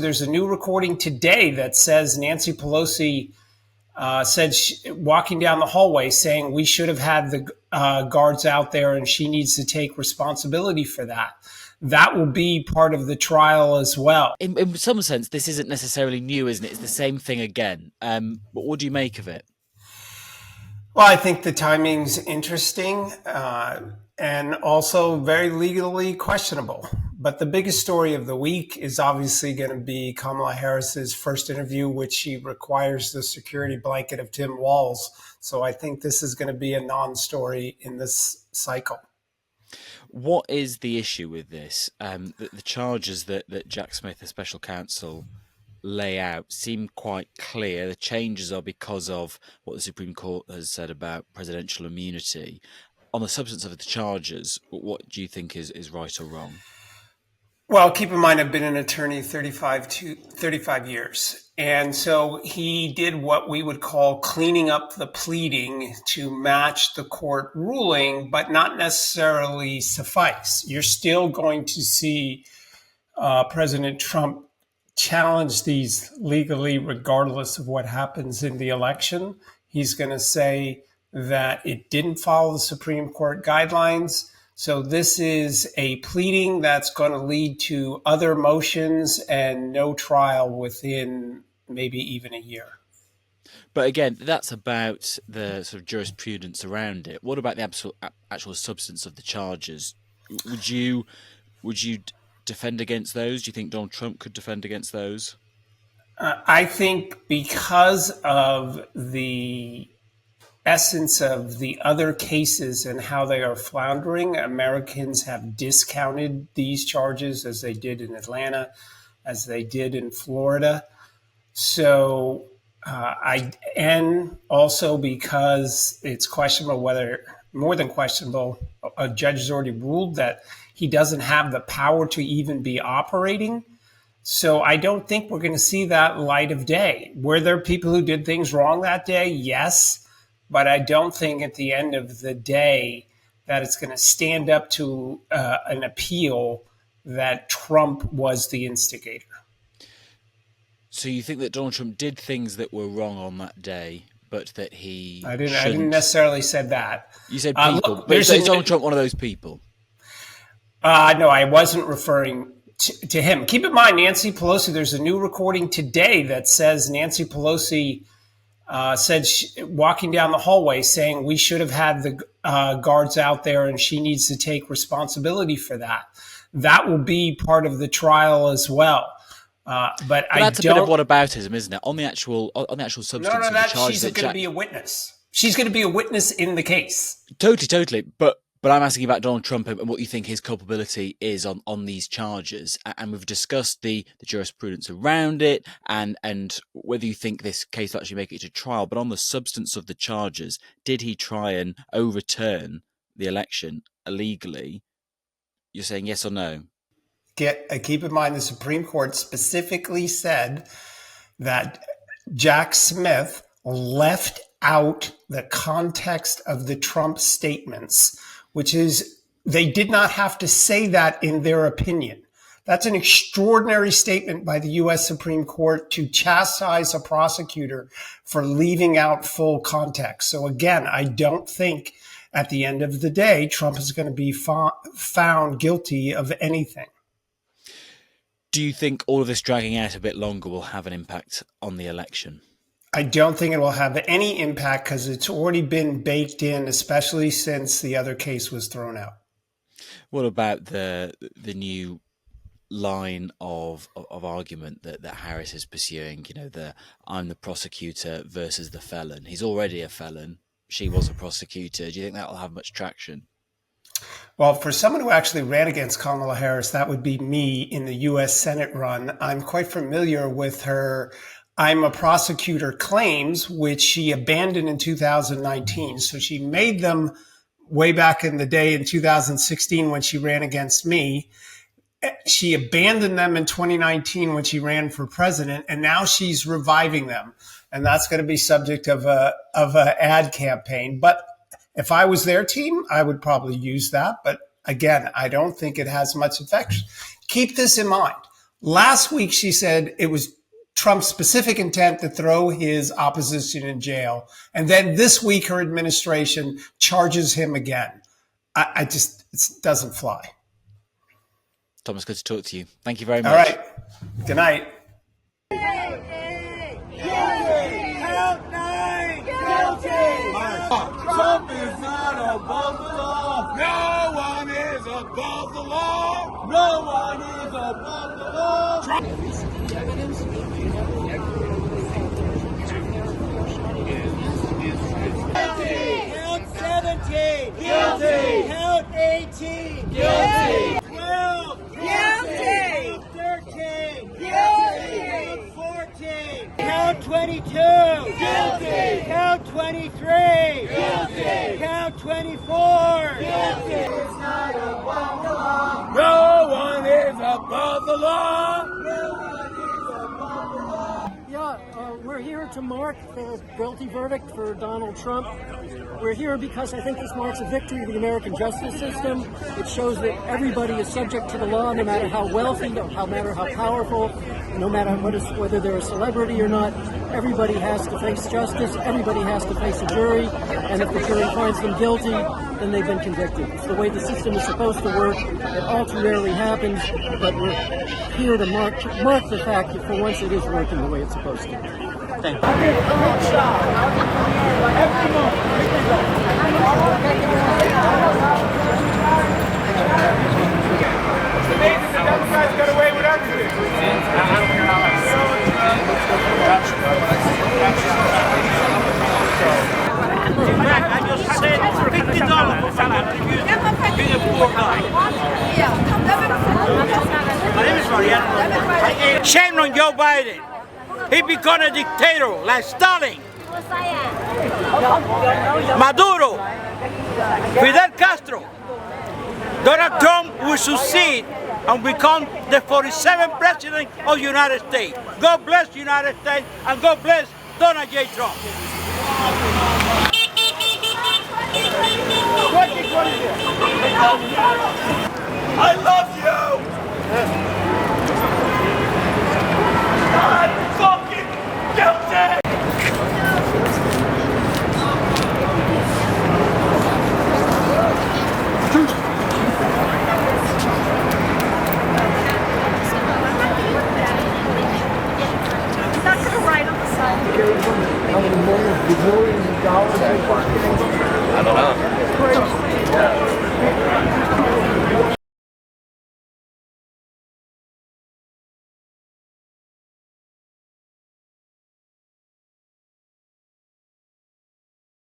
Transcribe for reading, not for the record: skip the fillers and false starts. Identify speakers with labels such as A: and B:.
A: There's a new recording today that says Nanncy Pelosi said walking down the hallway saying we should have had the guards out there and she needs to take responsibility for that. That will be part of the trial as well.
B: In some sense, this isn't necessarily new, isn't it? It's the same thing again. But what do you make of it?
A: Well, I think the timing's interesting and also very legally questionable. But the biggest story of the week is obviously going to be Kamala Harris's first interview, which she requires the security blanket of Tim Walz. So I think this is going to be a non-story in this cycle.
B: What is the issue with this? The charges that Jack Smith, the special counsel, lay out seem quite clear. The changes are because of what the Supreme Court has said about presidential immunity. On the substance of the charges, what do you think is right or wrong?
A: Well, keep in mind, I've been an attorney 35 years. And so he did what we would call cleaning up the pleading to match the court ruling, but not necessarily suffice. You're still going to see President Trump challenge these legally, regardless of what happens in the election. He's going to say that it didn't follow the Supreme Court guidelines. So this is a pleading that's going to lead to other motions and no trial within maybe even a year.
B: But again, that's about the sort of jurisprudence around it. What about the actual substance of the charges? Would you defend against those? Do you think Donald Trump could defend against those?
A: I think because of the essence of the other cases and how they are floundering, Americans have discounted these charges as they did in Atlanta, as they did in Florida. So and also because it's questionable whether, more than questionable, a judge has already ruled that he doesn't have the power to even be operating. So I don't think we're going to see that light of day. Were there people who did things wrong that day? Yes. But I don't think at the end of the day that it's going to stand up to an appeal that Trump was the instigator.
B: So you think that Donald Trump did things that were wrong on that day, but that he
A: I didn't necessarily said that.
B: You said people.
A: Look,
B: but is Donald Trump one of those people?
A: No, I wasn't referring to him. Keep in mind, Nanncy Pelosi, there's a new recording today that says Nanncy Pelosi said walking down the hallway saying we should have had the guards out there and she needs to take responsibility for that. That will be part of the trial as well. But that's
B: a bit of whataboutism, isn't it? On the actual substance of the charge.
A: She's going to be a witness. She's going to be a witness in the case.
B: Totally. But I'm asking about Donald Trump and what you think his culpability is on these charges. And we've discussed the jurisprudence around it and whether you think this case will actually make it to trial. But on the substance of the charges, did he try and overturn the election illegally? You're saying yes or no?
A: Keep in mind, the Supreme Court specifically said that Jack Smith left out the context of the Trump statements, which is they did not have to say that in their opinion. That's an extraordinary statement by the U.S. Supreme Court to chastise a prosecutor for leaving out full context. So again, I don't think at the end of the day, Trump is going to be found guilty of anything.
B: Do you think all of this dragging out a bit longer will have an impact on the election?
A: I don't think it will have any impact because it's already been baked in, especially since the other case was thrown out.
B: What about the new line of argument that Harris is pursuing? You know, I'm the prosecutor versus the felon. He's already a felon. She was a prosecutor. Do you think that will have much traction?
A: Well, for someone who actually ran against Kamala Harris, that would be me in the U.S. Senate run. I'm quite familiar with her I'm a prosecutor claims, which she abandoned in 2019. So she made them way back in the day in 2016 when she ran against me. She abandoned them in 2019 when she ran for president, and now she's reviving them. And that's going to be subject of a ad campaign. But if I was their team, I would probably use that. But again, I don't think it has much effect. Keep this in mind. Last week, she said it was Trump's specific intent to throw his opposition in jail. And then this week, her administration charges him again. It doesn't fly.
B: Thomas, good to talk to you. Thank you very much.
A: All right. Good night.
C: Count 9! Guilty! Trump is not above the law. No one is above the law. No one is above the law. Trump. Count 17. Guilty. Count 18. Guilty. 12. Guilty. Count 13. Guilty. Count 14. Count 22. Guilty. Count 23. Guilty. Count 24. Guilty. It's not above the law. No one is above the law. No one is above the law.
D: Yeah, we're here to mark the guilty verdict for Donald Trump. We're here because I think this marks a victory of the American justice system. It shows that everybody is subject to the law, no matter how wealthy, no matter how powerful, no matter whether they're a celebrity or not. Everybody has to face justice. Everybody has to face a jury. And if the jury finds them guilty, then they've been convicted. It's the way the system is supposed to work. It all too rarely happens, but we're here to mark the fact that for once it is working the way it's supposed to. Thank you.
C: It's amazing the Democrats got away with everything. In fact, I just said $50 for being a poor guy. My name is Mariano. Shame on Joe Biden. He became a dictator like Stalin, Maduro, Fidel Castro. Donald Trump will succeed and become the 47th president of the United States. God bless the United States and God bless Donald J. Trump. I love you! I'm fucking guilty!
D: How many millions of dollars